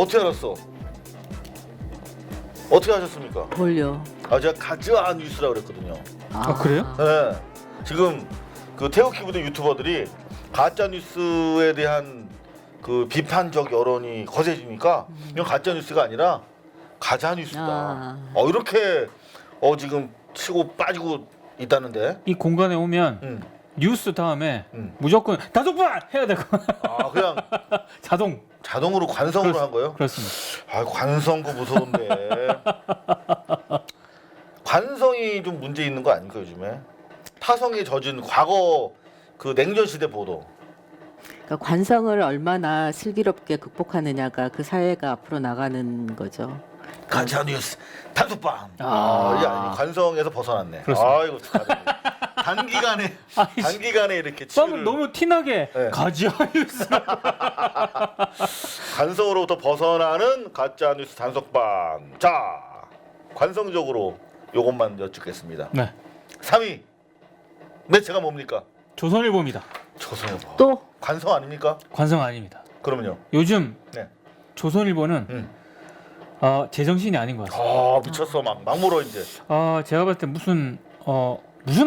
어떻게 알았어? 어떻게 하셨습니까? 뭘요? 제가 가짜 뉴스라고 그랬거든요. 아, 그래요? 네. 지금 그 태극기 부대 유튜버들이 가짜 뉴스에 대한 그 비판적 여론이 거세지니까 이건 가짜 뉴스가 아니라 가짜 뉴스다. 이렇게 지금 치고 빠지고 있다는데. 이 공간에 오면 뉴스 다음에 음. 무조건 단속반 해야 되고 그냥 자동으로 관성으로 한 거예요? 그렇습니다. 관성도 무서운데. 관성이 좀 문제 있는 거 아닙니까 요즘에? 타성에 젖은 과거 그 냉전 시대 보도. 그러니까 관성을 얼마나 슬기롭게 극복하느냐가 그 사회가 앞으로 나가는 거죠. 가짜 뉴스 단속반. 이게 관성에서 벗어났네. 그렇습니다. 이거 축하드립니다. 단기간에 이렇게 방금 너무 티나게 네. 가짜 뉴스. 관성으로부터 벗어나는 가짜 뉴스 단속반. 자, 관성적으로 요것만 여쭙겠습니다. 네. 3위 매체가 뭡니까? 조선일보입니다. 조선일보. 또 관성 아닙니까? 관성 아닙니다. 그러면요. 요즘 네. 조선일보는 제정신이 아닌 것 같습니다. 미쳤어. 막 물어 이제. 제가 봤을 때 무슨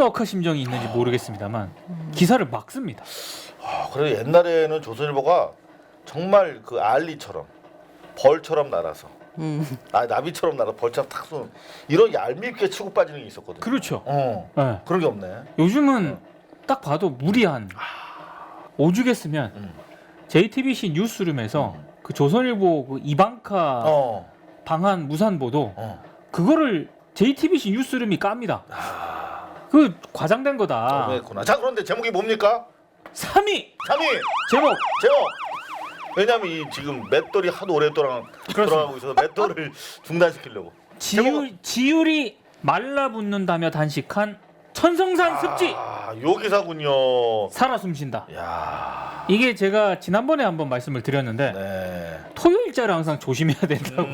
억하심정이 있는지 모르겠습니다만 기사를 막 씁니다. 그래도 옛날에는 조선일보가 정말 그 알리처럼 벌처럼 날아서 나비처럼 날아 벌처럼 탁 쏘는 이런 얄밉게 치고 빠지는 게 있었거든요. 그렇죠. 네. 그런 게 없네. 요즘은 딱 봐도 무리한 오죽 했으면 JTBC 뉴스룸에서 그 조선일보 그 이방카 방한 무산 보도 그거를 JTBC 뉴스룸이 깝니다. 그 과장된 거다. 그랬구나. 자, 그런데 제목이 뭡니까? 3위 3위 제목. 왜냐하면 이 지금 맷돌이 하도 오랫동안 돌아가고 있어서 맷돌을 중단시키려고. 지율이 말라붙는다며 단식한 천성산 습지. 요 기사군요. 살아 숨쉰다. 야. 이게 제가 지난번에 한번 말씀을 드렸는데 네. 토요일자를 항상 조심해야 된다고.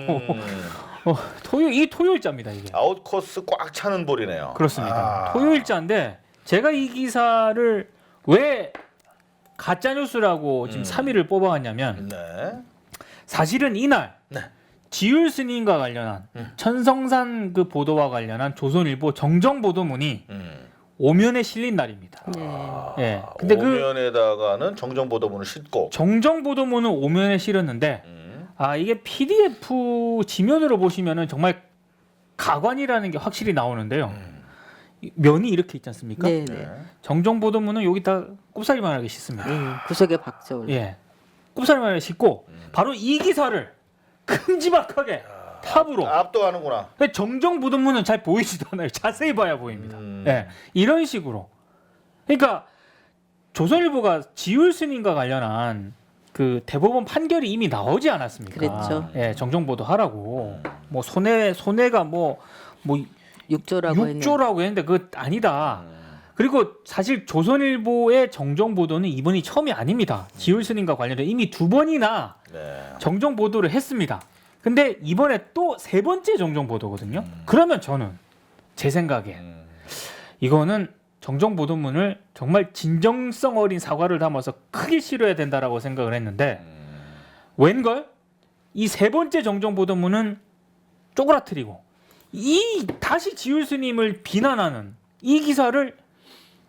이 토요일자입니다 이게. 아웃코스 꽉 차는 볼이네요. 그렇습니다. 토요일자인데 제가 이 기사를 왜 가짜 뉴스라고 지금 3위를 뽑아왔냐면 사실은 이날 지율 스님과 관련한 천성산 그 보도와 관련한 조선일보 정정 보도문이 오면에 실린 날입니다. 네. 근데 오면에다가는 정정 보도문을 싣고 정정 보도문은 오면에 실었는데 이게 PDF 지면으로 보시면은 정말 가관이라는 게 확실히 나오는데요. 면이 이렇게 있지 않습니까? 네네. 정정 보도문은 여기다 꼽사리만하게 싣습니다. 구석에 박죠. 예, 꼽사리만하게 싣고 바로 이 기사를 큼지막하게 탑으로 압도하는구나. 정정 보도문은 잘 보이지도 않아요. 자세히 봐야 보입니다. 예, 이런 식으로. 그러니까 조선일보가 지율 스님과 관련한 그 대법원 판결이 이미 나오지 않았습니까? 그랬죠. 예, 정정 보도 하라고. 뭐 손해가 뭐 6조라고 했는데 그거 아니다. 그리고 사실 조선일보의 정정 보도는 이번이 처음이 아닙니다. 지율 스님과 관련해 이미 2번이나 정정 보도를 했습니다. 근데 이번에 또 3번째 정정 보도거든요. 그러면 저는 제 생각에 이거는 정정 보도문을 정말 진정성 어린 사과를 담아서 크게 실어야 된다라고 생각을 했는데 웬걸? 이 3번째 정정 보도문은 쪼그라뜨리고 다시 지율 스님을 비난하는 이 기사를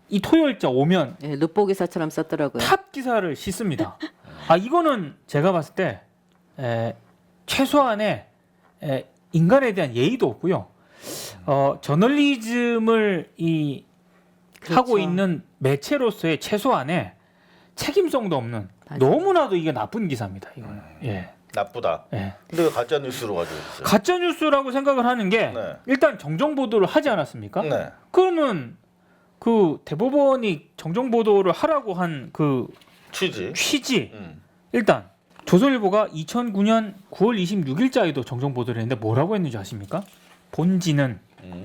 이 토요일자 오면 르포 기사처럼 썼더라고요. 탑 기사를 싣습니다. 이거는 제가 봤을 때 최소한의 인간에 대한 예의도 없고요. 저널리즘을 하고 있는 매체로서의 최소한의 책임성도 없는 너무나도 이게 나쁜 기사입니다. 이거는. 나쁘다. 근데 왜 가짜 뉴스로 가지고 있어요? 가짜 뉴스라고 생각을 하는 게 일단 정정 보도를 하지 않았습니까? 그러면 그 대법원이 정정 보도를 하라고 한 그 취지. 일단 조선일보가 2009년 9월 26일자에도 정정 보도를 했는데 뭐라고 했는지 아십니까? 본지는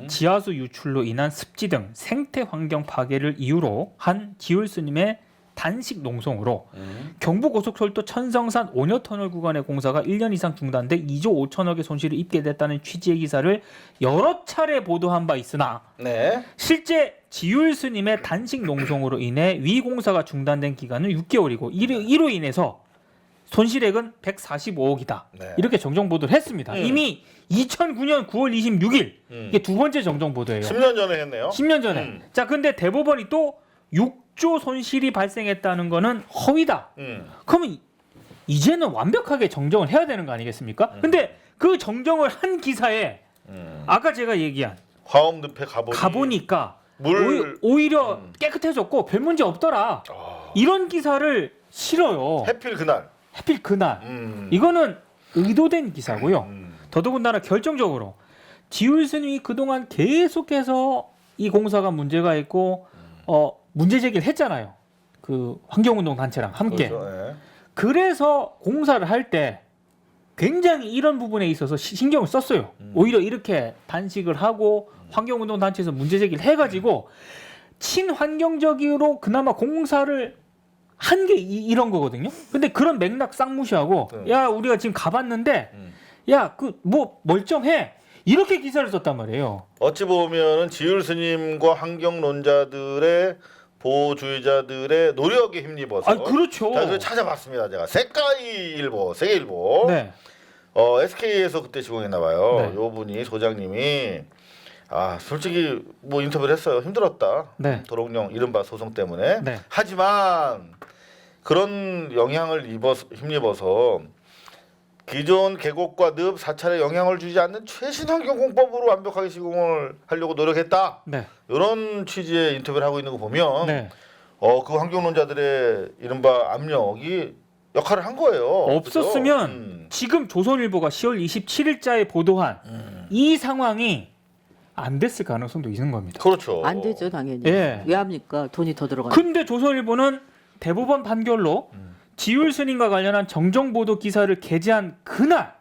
지하수 유출로 인한 습지 등 생태 환경 파괴를 이유로 한 지율 스님의 단식 농성으로 경부고속철도 천성산 5여 터널 구간의 공사가 1년 이상 중단돼 2조 5천억의 손실을 입게 됐다는 취지의 기사를 여러 차례 보도한 바 있으나 실제 지율 스님의 단식 농성으로 인해 위 공사가 중단된 기간은 6개월이고 이로 인해서 손실액은 145억이다. 네. 이렇게 정정 보도를 했습니다. 이미 2009년 9월 26일 이게 두 번째 정정 보도예요. 10년 전에 했네요. 10년 전에. 자, 근데 대법원이 또 6조 손실이 발생했다는 거는 허위다. 그러면 이제는 완벽하게 정정을 해야 되는 거 아니겠습니까? 근데 그 정정을 한 기사에 아까 제가 얘기한 화엄늪에 가보니까 오히려 깨끗해졌고 별 문제 없더라. 이런 기사를 실어요. 해필 그날. 이거는 의도된 기사고요. 더더군다나 결정적으로 지울 스님이 그동안 계속해서 이 공사가 문제가 있고 문제 제기를 했잖아요. 그 환경운동 단체랑 함께. 그렇죠. 네. 그래서 공사를 할 때 굉장히 이런 부분에 있어서 신경을 썼어요. 오히려 이렇게 단식을 하고 환경운동 단체에서 문제 제기를 해가지고 친환경적으로 그나마 공사를 한 게 이런 거거든요. 근데 그런 맥락 싹 무시하고 야 우리가 지금 가봤는데 야 그 뭐 멀쩡해 이렇게 기사를 썼단 말이에요. 어찌 보면은 지율 스님과 환경론자들의 보호주의자들의 노력에 힘입어서. 아 그렇죠. 자, 그래서 찾아봤습니다. 제가 세계일보. 네. SK에서 그때 시공했나 봐요. 네. 요 분이 소장님이 솔직히 뭐 인터뷰를 했어요. 힘들었다. 네. 도롱뇽 이른바 소송 때문에. 네. 하지만 그런 영향을 힘입어서 기존 계곡과 늪 사찰에 영향을 주지 않는 최신 환경공법으로 완벽하게 시공을 하려고 노력했다. 네. 이런 취지의 인터뷰를 하고 있는 거 보면 네. 그 환경론자들의 이른바 압력이 역할을 한 거예요. 없었으면 그죠? 지금 조선일보가 10월 27일자에 보도한 이 상황이 안 됐을 가능성도 있는 겁니다. 그렇죠. 안 되죠, 당연히. 예. 왜 합니까? 돈이 더 들어가. 근데 조선일보는 대법원 판결로 지율 스님과 관련한 정정 보도 기사를 게재한 그날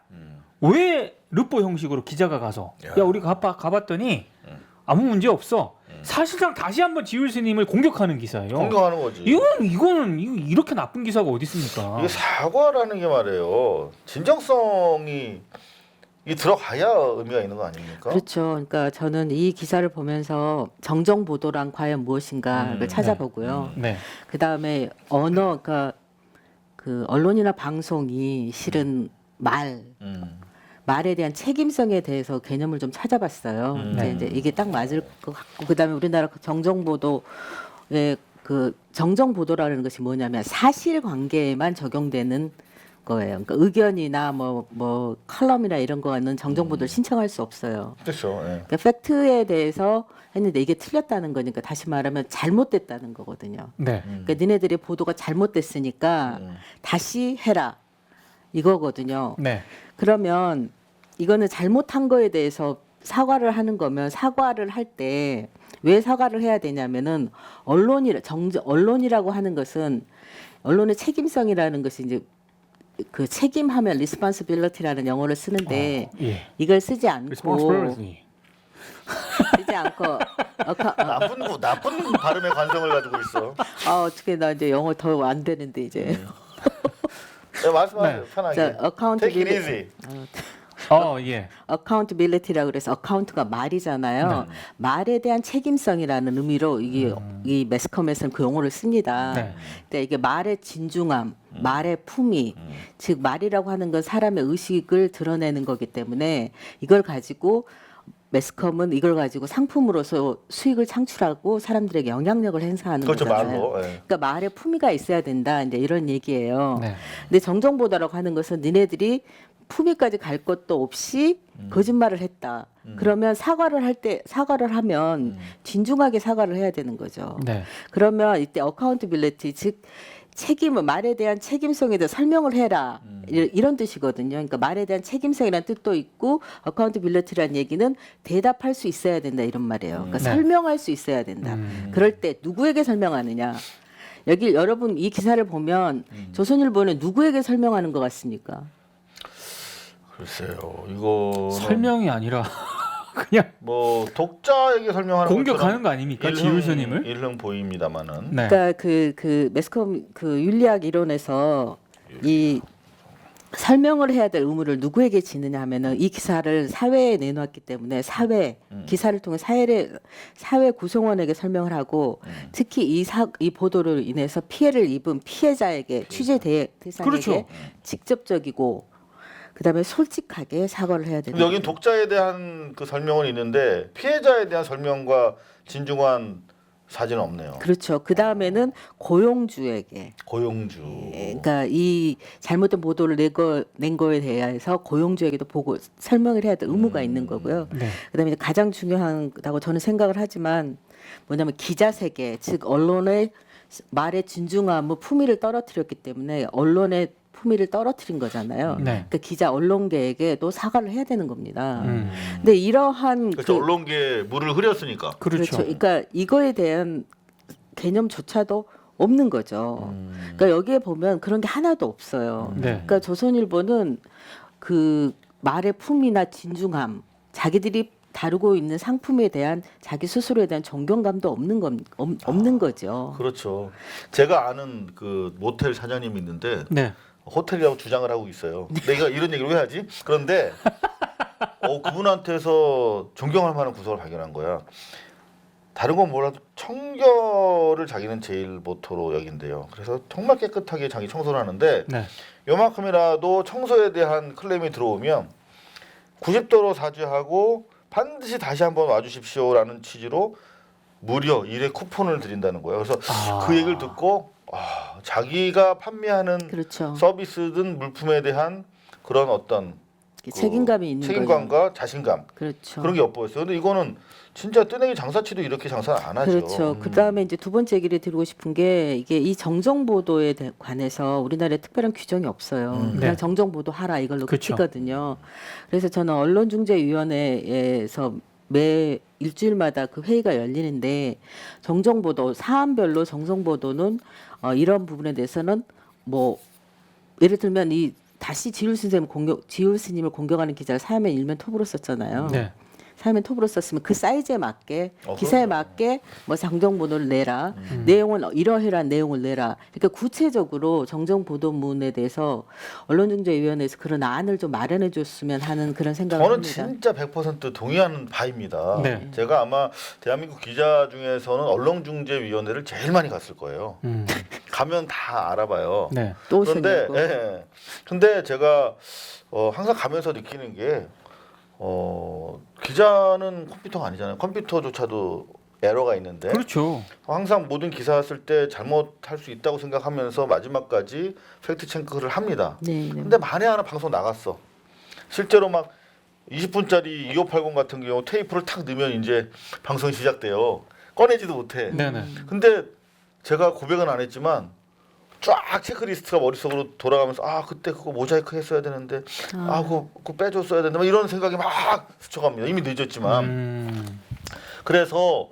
왜 르포 형식으로 기자가 가서 야 우리 가봤더니 아무 문제 없어. 사실상 다시 한번 지율 스님을 공격하는 기사예요. 공격하는 거지. 이거는 이렇게 나쁜 기사가 어디 있습니까? 이게 사과라는 게 말이에요. 진정성이 들어가야 의미가 있는 거 아닙니까? 그렇죠. 그러니까 저는 이 기사를 보면서 정정 보도란 과연 무엇인가를 찾아보고요. 네. 그 다음에 그러니까 그 언론이나 방송이 실은 말에 대한 책임성에 대해서 개념을 좀 찾아봤어요. 이제 이게 딱 맞을 것 같고, 그다음에 우리나라 정정 보도의 그 정정 보도라는 것이 뭐냐면 사실관계에만 적용되는 거예요. 그러니까 의견이나 뭐 컬럼이나 이런 거는 정정 보도를 신청할 수 없어요. 그렇죠. 예. 그러니까 팩트에 대해서 했는데 이게 틀렸다는 거니까 다시 말하면 잘못됐다는 거거든요. 네. 그러니까 니네들의 보도가 잘못됐으니까 다시 해라 이거거든요. 네. 그러면 이거는 잘못한 거에 대해서 사과를 하는 거면 사과를 할 때 왜 사과를 해야 되냐면은 언론이라고 하는 것은 언론의 책임성이라는 것이 이제 그 책임하면 responsibility라는 영어를 쓰는데 예. 이걸 쓰지 않고 Responsibility. 나쁜 발음의 관성을 가지고 있어. 어떻게 나 이제 영어 더 안 되는데 이제. 네, 말씀하세요. 편하게. 자, Take it easy. 예. accountability라고 그래서 account가 말이잖아요. 말에 대한 책임성이라는 의미로 이 매스컴에서는 그 용어를 씁니다. 네. 근데 이게 말의 진중함, 말의 품위, 즉 말이라고 하는 건 사람의 의식을 드러내는 거기 때문에 이걸 가지고 매스컴은 이걸 가지고 상품으로서 수익을 창출하고 사람들에게 영향력을 행사하는 그렇죠, 거잖아요. 말로. 예. 그러니까 말에 품위가 있어야 된다. 이제 이런 얘기예요. 네. 근데 정정보도라고 하는 것은 니네들이 품위까지 갈 것도 없이 거짓말을 했다. 그러면 사과를 하면 진중하게 사과를 해야 되는 거죠. 네. 그러면 이때 accountability 즉 책임은 말에 대한 책임성에 대해 설명을 해라 이런 뜻이거든요. 그러니까 말에 대한 책임성이라는 뜻도 있고 accountability라는 얘기는 대답할 수 있어야 된다 이런 말이에요. 그러니까 네. 설명할 수 있어야 된다. 그럴 때 누구에게 설명하느냐? 여기 여러분 이 기사를 보면 조선일보는 누구에게 설명하는 것 같습니까? 글쎄요. 이거 설명이 아니라 그냥 뭐 독자에게 설명하는 공격하는 거 아닙니까? 지율 스님을? 일흥 보입니다만은. 네. 그러니까 그 매스컴 그 윤리학 이론에서 이 설명을 해야 될 의무를 누구에게 지느냐 하면은 이 기사를 사회에 내놓았기 때문에 기사를 통해 사회 구성원에게 설명을 하고 특히 이 보도로 인해서 피해를 입은 피해자에게 취재 대상에게 그렇죠. 직접적이고 그다음에 솔직하게 사과를 해야 되는. 여긴 독자에 대한 그 설명은 있는데 피해자에 대한 설명과 진중한 사진은 없네요. 그렇죠. 그 다음에는 고용주에게. 고용주. 그러니까 이 잘못된 보도를 낸 거에 대해서 고용주에게도 보고 설명을 해야 될 의무가 있는 거고요. 네. 그다음에 이제 가장 중요하다고 저는 생각을 하지만 뭐냐면 기자 세계, 즉 언론의 말의 진중함, 품위를 떨어뜨렸기 때문에 언론의 품위를 떨어뜨린 거잖아요. 네. 그러니까 기자 언론계에게도 사과를 해야 되는 겁니다. 근데 이러한 그렇죠. 언론계에 물을 흐렸으니까. 그렇죠. 그러니까 이거에 대한 개념조차도 없는 거죠. 그러니까 여기에 보면 그런 게 하나도 없어요. 네. 그러니까 조선일보는 그 말의 품위나 진중함, 자기들이 다루고 있는 상품에 대한 자기 스스로에 대한 존경감도 없는 거죠. 그렇죠. 제가 아는 그 모텔 사장님이 있는데 네. 호텔이라고 주장을 하고 있어요. 내가 이런 얘기를 왜 하지? 그런데 그분한테서 존경할 만한 구석을 발견한 거야. 다른 건 몰라도 청결을 자기는 제일 모토로 여긴대요. 그래서 정말 깨끗하게 자기 청소를 하는데 네. 요만큼이라도 청소에 대한 클레임이 들어오면 90도로 사죄하고 반드시 다시 한번 와주십시오라는 취지로 무려 1회 쿠폰을 드린다는 거예요. 그래서 그 얘기를 듣고 자기가 판매하는 그렇죠. 서비스든 물품에 대한 그런 어떤 책임감이 있는 책임감과 거죠. 자신감 그렇죠. 그런 게 엿보였어요. 근데 이거는 진짜 뜨내기 장사치도 이렇게 장사를 안 하죠. 그렇죠. 그다음에 이제 두 번째 얘기를 드리고 싶은 게 이게 이 정정 보도에 관해서 우리나라에 특별한 규정이 없어요. 그냥 네. 정정 보도 하라 이걸로 그렇죠. 끝이거든요. 그래서 저는 언론중재위원회에서 매 일주일마다 그 회의가 열리는데 정정 보도 사안별로 정정 보도는 이런 부분에 대해서는 뭐 예를 들면 이 다시 지율 스님을 공격하는 기자를 사면 일면 톱으로 썼잖아요. 네. 사면 톱으로 썼으면 그 사이즈에 맞게 그럼요. 기사에 맞게 뭐 정정 보도를 내라. 내용은 이러이러한 내용을 내라. 그러니까 구체적으로 정정 보도문에 대해서 언론중재위원회에서 그런 안을 좀 마련해 줬으면 하는 그런 생각을 저는 합니다. 진짜 100% 동의하는 바입니다. 네. 제가 아마 대한민국 기자 중에서는 언론중재위원회를 제일 많이 갔을 거예요. 가면 다 알아봐요. 네. 또 그런데 오셨냐고. 예. 근데 제가 항상 가면서 느끼는 게 기자는 컴퓨터가 아니잖아요. 컴퓨터조차도 에러가 있는데 그렇죠. 항상 모든 기사 쓸 때 잘못할 수 있다고 생각하면서 마지막까지 팩트 체크를 합니다. 네, 네. 근데 만에 하나 방송 나갔어. 실제로 막 20분짜리 2580 같은 경우 테이프를 탁 넣으면 이제 방송이 시작돼요. 꺼내지도 못해. 네네. 근데 제가 고백은 안 했지만 쫙 체크리스트가 머릿속으로 돌아가면서 그때 그거 모자이크 했어야 되는데 그거 빼줬어야 되는데 막 이런 생각이 막 스쳐갑니다. 이미 늦었지만. 그래서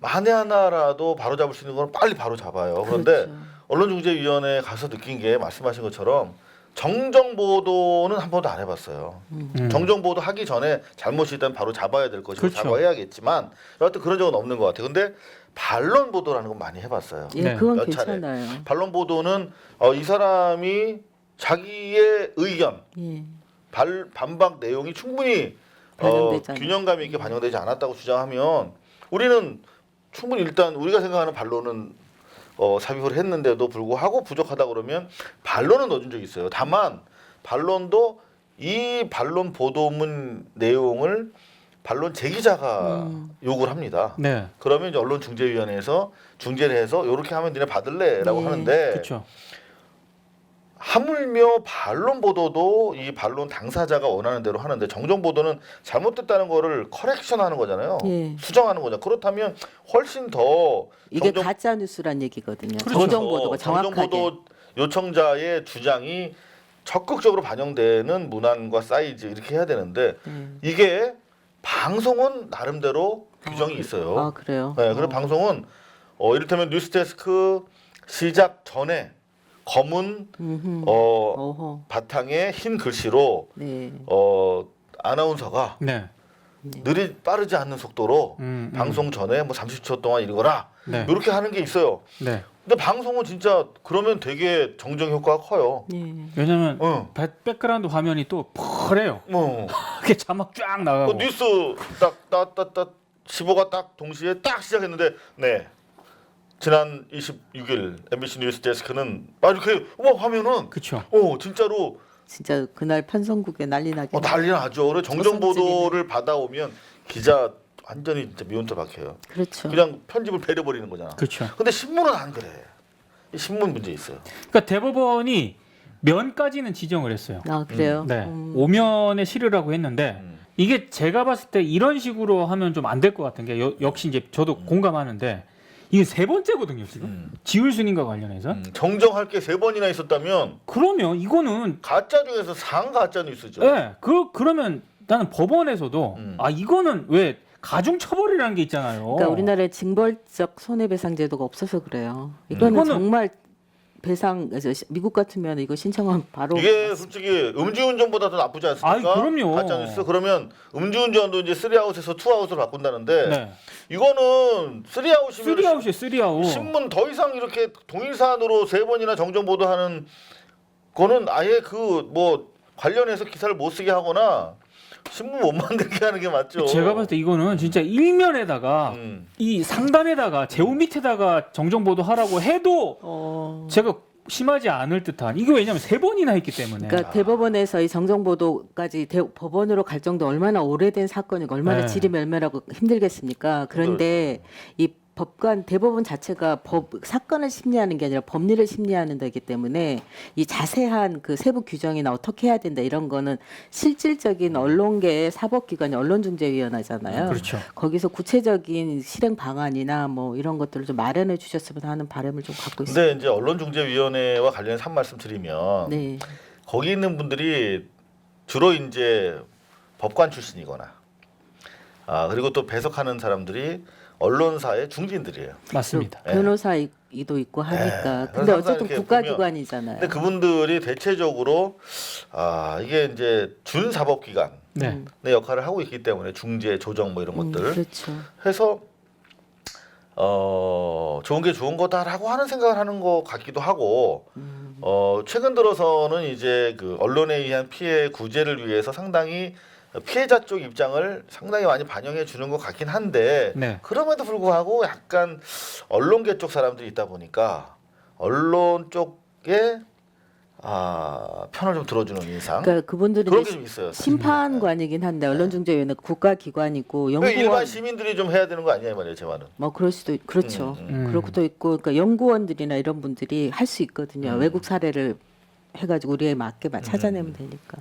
만에 하나라도 바로 잡을 수 있는 건 빨리 바로 잡아요. 그런데 그렇죠. 언론중재위원회에 가서 느낀 게 말씀하신 것처럼 정정 보도는 한 번도 안 해봤어요. 정정 보도 하기 전에 잘못이 있다면 바로 잡아야 될 것이고 그렇죠. 사과해야겠지만 여하튼 그런 적은 없는 것 같아요. 근데 반론 보도라는 건 많이 해봤어요. 예, 네. 그건 몇 차례. 괜찮아요. 반론 보도는 이 사람이 자기의 의견, 예. 반박 내용이 충분히 반영되지 않았다. 균형감 있게 반영되지 않았다고 주장하면 우리는 충분히 일단 우리가 생각하는 반론은 삽입을 했는데도 불구하고 부족하다 그러면 반론은 넣어준 적이 있어요. 다만 반론도 이 반론 보도문 내용을 반론 제기자가 욕을 합니다. 네. 그러면 이제 언론중재위원회에서 중재를 해서 이렇게 하면 니네 받을래라고 네. 하는데 그렇죠. 하물며 반론 보도도 이 반론 당사자가 원하는 대로 하는데 정정 보도는 잘못됐다는 거를 커렉션하는 거잖아요. 예. 수정하는 거죠. 그렇다면 훨씬 더 이게 정정- 가짜 뉴스란 얘기거든요. 그렇죠. 정정 보도가 정확하게. 정정보도 요청자의 주장이 적극적으로 반영되는 문안과 사이즈 이렇게 해야 되는데 이게 방송은 나름대로 규정이 있어요. 그래요. 네, 그리고 방송은 이를테면 뉴스데스크 시작 전에 검은 어허. 바탕에 흰 글씨로 네. 아나운서가 네. 빠르지 않는 속도로 방송 전에 뭐 30초 동안 읽어라 네. 이렇게 하는 게 있어요. 네. 근데 방송은 진짜 그러면 되게 정정 효과가 커요. 예. 왜냐면 백그라운드 화면이 또 펄해요. 이렇게 자막 쫙 나가고. 뉴스 딱 15가 딱 동시에 딱 시작했는데 네. 지난 26일 MBC 뉴스 데스크는 이렇게 화면은 그렇죠. 진짜로 진짜 그날 편성국에 난리 나게. 난리 나죠. 그래 정정 보도를 받아오면 기자 완전히 진짜 미온털 박혀요. 그렇죠. 그냥 편집을 배려버리는 거잖아. 그렇죠. 근데 신문은 안 그래. 이 신문 문제 있어요. 그러니까 대법원이 면까지는 지정을 했어요. 아 그래요? 네. 5면에 실으라고 했는데 이게 제가 봤을 때 이런 식으로 하면 좀 안 될 것 같은 게 역시 이제 저도 공감하는데 이게 세 번째거든요 지금 지울순인과 관련해서 정정할 게 3번이나 있었다면 그러면 이거는 가짜 중에서 상가짜 뉴스죠. 네, 그러면 나는 법원에서도 이거는 왜 가중 처벌이라는 게 있잖아요. 그러니까 우리나라에 징벌적 손해배상 제도가 없어서 그래요. 이거는 정말 배상 미국 같으면 이거 신청하면 바로 이게 솔직히 음주운전보다 더 나쁘지 않습니까? 그럼요. 가짜 뉴스 그러면 음주운전도 이제 3아웃에서 2아웃으로 바꾼다는데 네. 이거는 3아웃이면 3아웃이에요, 3아웃. 신문 더 이상 이렇게 동일 사안으로 3번이나 정정 보도하는 거는 아예 관련해서 기사를 못 쓰게 하거나 신문 못 만들게 하는 게 맞죠. 제가 봤을 때 이거는 진짜 일면에다가 이 상단에다가 제호 밑에다가 정정 보도하라고 해도 제가 심하지 않을 듯한 이게 왜냐면 3번이나 했기 때문에. 그러니까 대법원에서 이 정정 보도까지 법원으로 갈 정도 얼마나 오래된 사건이고 얼마나 질이 멸멸하고 힘들겠습니까? 그런데 이 대법원 자체가 사건을 심리하는 게 아니라 법리를 심리하는 데이기 때문에 이 자세한 그 세부 규정이나 어떻게 해야 된다 이런 거는 실질적인 언론계의 사법기관이 언론중재위원회잖아요. 그렇죠. 거기서 구체적인 실행 방안이나 이런 것들을 좀 마련해 주셨으면 하는 바람을 좀 갖고 있습니다. 근데 이제 언론중재위원회와 관련해서 한 말씀 드리면 네. 거기 있는 분들이 주로 이제 법관 출신이거나 그리고 또 배석하는 사람들이 언론사의 중진들이에요. 맞습니다. 변호사이도 있고 하니까. 네. 근데 어쨌든 이렇게 국가기관이잖아요. 근데 그분들이 대체적으로 이게 이제 준사법기관의 네. 역할을 하고 있기 때문에 중재, 조정 이런 것들 그렇죠. 해서 좋은 게 좋은 거다라고 하는 생각을 하는 것 같기도 하고 최근 들어서는 이제 그 언론에 의한 피해 구제를 위해서 상당히 피해자 쪽 입장을 상당히 많이 반영해 주는 것 같긴 한데 네. 그럼에도 불구하고 약간 언론계 쪽 사람들이 있다 보니까 언론 쪽에 편을 좀 들어주는 인상. 그러니까 그분들은 그런 게 좀 있어요. 심판관이긴 한데 언론중재위원회 국가기관이고 연구원 일반 시민들이 좀 해야 되는 거 아니냐 이 말이에요, 제 말은. 그럴 수도 그렇죠. 그렇고도 있고 그러니까 연구원들이나 이런 분들이 할 수 있거든요. 외국 사례를 해가지고 우리에 맞게 찾아내면 되니까.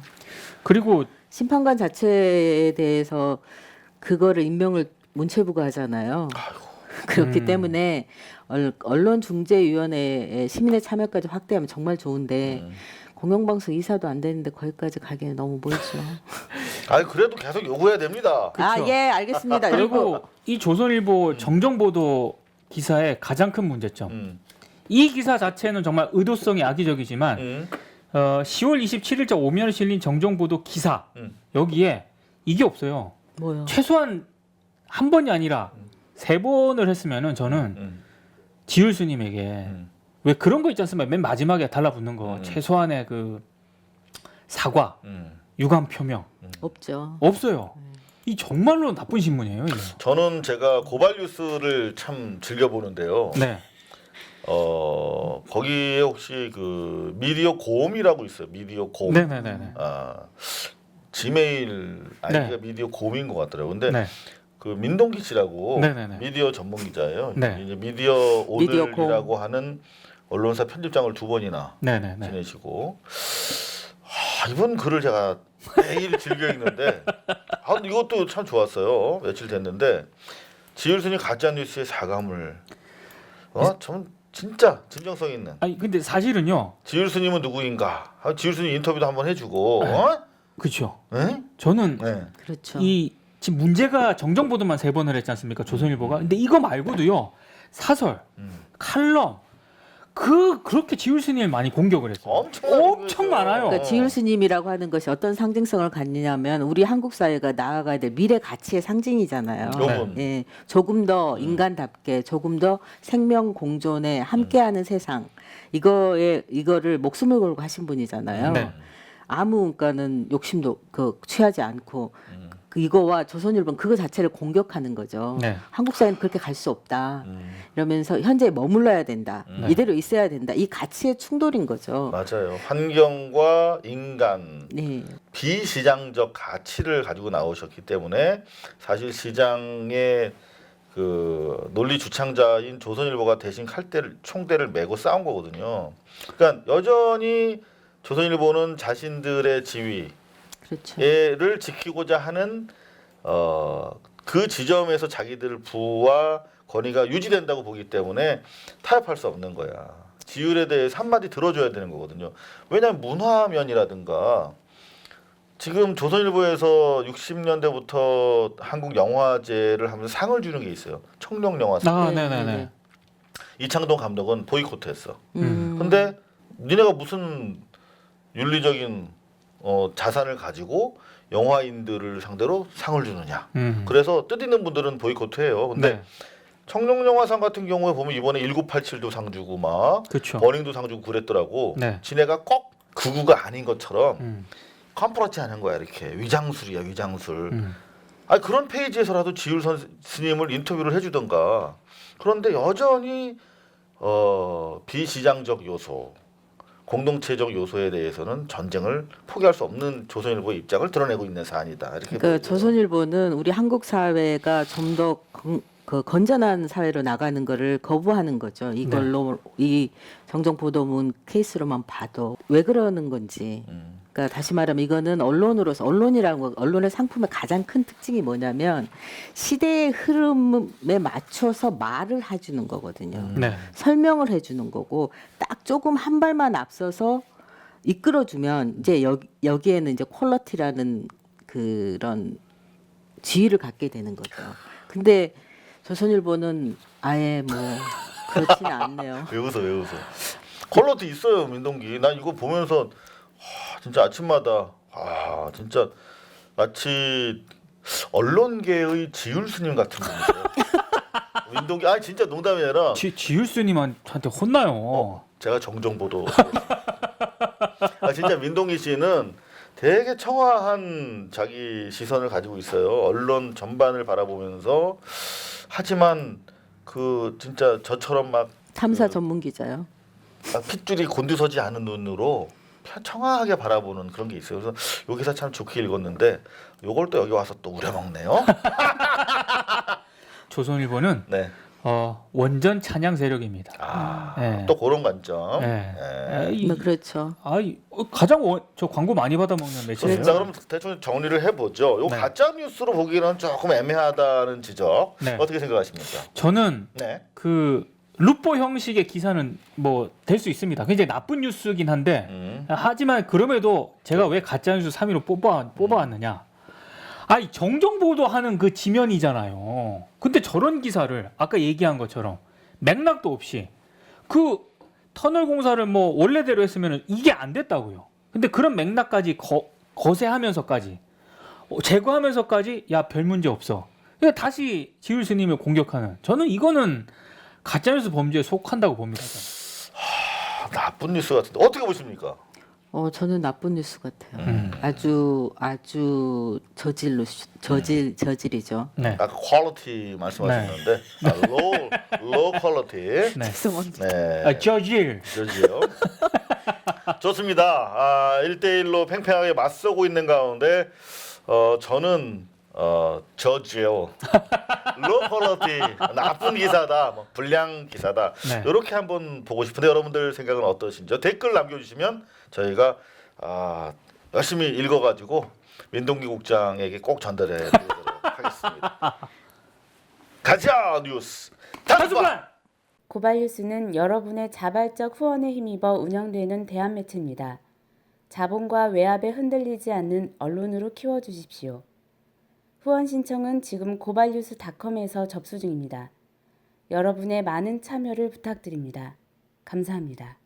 그리고 심판관 자체에 대해서 그거를 임명을 문체부가 하잖아요. 그렇기 때문에 언론중재위원회에 시민의 참여까지 확대하면 정말 좋은데 공영방송 이사도 안 되는데 거기까지 가기는 너무 멀죠. 그래도 계속 요구해야 됩니다. 그렇죠. 예, 알겠습니다. 그리고 이 조선일보 정정보도 기사의 가장 큰 문제점. 이 기사 자체는 정말 의도성이 악의적이지만 10월 27일자 5면에 실린 정정보도 기사 여기에 이게 없어요. 뭐요? 최소한 한 번이 아니라 3번을 했으면은 저는 지율수님에게 왜 그런 거 있지 않습니까? 맨 마지막에 달라붙는 거 최소한의 그 사과, 유감 표명 없죠. 없어요. 이 정말로 나쁜 신문이에요. 이게. 저는 제가 고발 뉴스를 참 즐겨 보는데요. 네. 거기에 혹시 그 미디어 고음이라고 있어요. 미디어 고음. 네네네. 지메일 아이디가 네. 미디어 고음인 것 같더라고요. 근데 네. 그 민동기 씨라고 네네네. 미디어 전문 기자예요. 네. 이제 미디어 오늘이라고 하는 언론사 편집장을 2번이나 네네네. 지내시고 이분 글을 제가 매일 즐겨 읽는데 이것도 참 좋았어요. 며칠 됐는데 지율순이 가짜 뉴스의 사과물 참 진짜 진정성 있는. 아니 근데 사실은요. 지율순님은 누구인가? 지율순이 인터뷰도 한번 해주고. 그렇죠. 네? 저는 그렇죠. 이 지금 문제가 정정보도만 3번을 했지 않습니까? 조선일보가. 근데 이거 말고도요. 사설, 칼럼, 그렇게 지율 스님을 많이 공격을 했어요. 엄청 많아요. 그러니까 지율 스님이라고 하는 것이 어떤 상징성을 갖느냐면 우리 한국 사회가 나아가야 될 미래 가치의 상징이잖아요. 예, 조금 더 인간답게, 조금 더 생명 공존에 함께하는 세상 이거를 목숨을 걸고 하신 분이잖아요. 네. 아무 그러니까는 욕심도 취하지 않고 이거와 조선일보는 그거 자체를 공격하는 거죠. 네. 한국 사회는 그렇게 갈 수 없다. 이러면서 현재에 머물러야 된다. 이대로 있어야 된다. 이 가치의 충돌인 거죠. 맞아요. 환경과 인간, 네. 비시장적 가치를 가지고 나오셨기 때문에 사실 시장의 그 논리 주창자인 조선일보가 대신 총대를 메고 싸운 거거든요. 그러니까 여전히 조선일보는 자신들의 지위를 그렇죠. 지키고자 하는 그 지점에서 자기들 부와 권위가 유지된다고 보기 때문에 타협할 수 없는 거야. 지율에 대해서 한마디 들어줘야 되는 거거든요. 왜냐하면 문화면이라든가 지금 조선일보에서 60년대부터 한국 영화제를 하면서 상을 주는 게 있어요. 청룡영화상. 네네네. 이창동 감독은 보이콧했어. 근데 니네가 무슨 윤리적인 자산을 가지고 영화인들을 상대로 상을 주느냐. 그래서 뜻있는 분들은 보이콧해요. 근데 네. 청룡영화상 같은 경우에 보면 이번에 1987도 상 주고 막 그쵸. 버닝도 상 주고 그랬더라고. 네. 지네가 꼭 극우가 아닌 것처럼 컴프로치 하는 거야. 이렇게 위장술이야, 위장술. 아니 그런 페이지에서라도 지율 스님을 인터뷰를 해주던가. 그런데 여전히 비시장적 요소, 공동체적 요소에 대해서는 전쟁을 포기할 수 없는 조선일보의 입장을 드러내고 있는 사안이다. 이렇게 그러니까 조선일보는 우리 한국 사회가 좀 더 건전한 사회로 나가는 거를 거부하는 거죠. 이걸로 이 정정 보도문 케이스로만 봐도 왜 그러는 건지. 그러니까 다시 말하면 이거는 언론이라는 거, 언론의 상품의 가장 큰 특징이 뭐냐면 시대의 흐름에 맞춰서 말을 해주는 거거든요. 네. 설명을 해주는 거고 딱 조금 한 발만 앞서서 이끌어주면 이제 여기에는 이제 퀄러티라는 그런 지위를 갖게 되는 거죠. 근데 조선일보는 아예 뭐 그렇지는 않네요. 왜 웃어? 퀄러티 있어요, 민동기. 난 이거 보면서 진짜 아침마다 진짜 마치 언론계의 지율 스님 같은 분이세요. 민동기, 진짜 농담이 아니라 지율 스님한테 혼나요. 제가 정정보도. 진짜 민동기 씨는 되게 청아한 자기 시선을 가지고 있어요. 언론 전반을 바라보면서. 하지만 그 진짜 저처럼 막 탐사 전문 기자요. 핏줄이 곤두서지 않은 눈으로 청아하게 바라보는 그런 게 있어요. 그래서 요 기사 참 좋게 읽었는데 요걸 또 여기 와서 또 우려먹네요. 조선일보는 네. 원전 찬양 세력입니다. 네. 또 그런 관점. 네. 그렇죠. 가장 저 광고 많이 받아먹는 매체예요. 자, 그럼 대충 정리를 해보죠. 요 네. 가짜 뉴스로 보기에는 조금 애매하다는 지적. 네. 어떻게 생각하십니까? 저는 네. 그 루포 형식의 기사는 뭐 될 수 있습니다. 굉장히 나쁜 뉴스긴 한데 하지만 그럼에도 제가 왜 가짜 뉴스 3위로 뽑아왔느냐? 정정 보도하는 그 지면이잖아요. 근데 저런 기사를 아까 얘기한 것처럼 맥락도 없이 그 터널 공사를 뭐 원래대로 했으면 이게 안 됐다고요. 근데 그런 맥락까지 거세하면서까지 제거하면서까지 야 별 문제 없어. 그러니까 다시 지율 스님을 공격하는 저는 이거는 가짜뉴스 범죄에 속한다고 봅니다. 나쁜 뉴스 같은데 어떻게 보십니까? 저는 나쁜 뉴스 같아요. 아주 저질이죠. 네. 아까 퀄리티 말씀하셨는데 low 퀄리티. 네. 죄송합니다. 네. 저질. 저지요. 좋습니다. 1대1로 팽팽하게 맞서고 있는 가운데 저는 저지요. low 퀄리티 나쁜 기사다, 뭐 불량 기사다. 네. 이렇게 한번 보고 싶은데 여러분들 생각은 어떠신지요? 댓글 남겨주시면 저희가 열심히 읽어가지고 민동기 국장에게 꼭 전달해 드리도록 하겠습니다. 가짜 뉴스 단수반. 고발뉴스는 여러분의 자발적 후원에 힘입어 운영되는 대한매체입니다. 자본과 외압에 흔들리지 않는 언론으로 키워주십시오. 후원 신청은 지금 고발뉴스닷컴에서 접수 중입니다. 여러분의 많은 참여를 부탁드립니다. 감사합니다.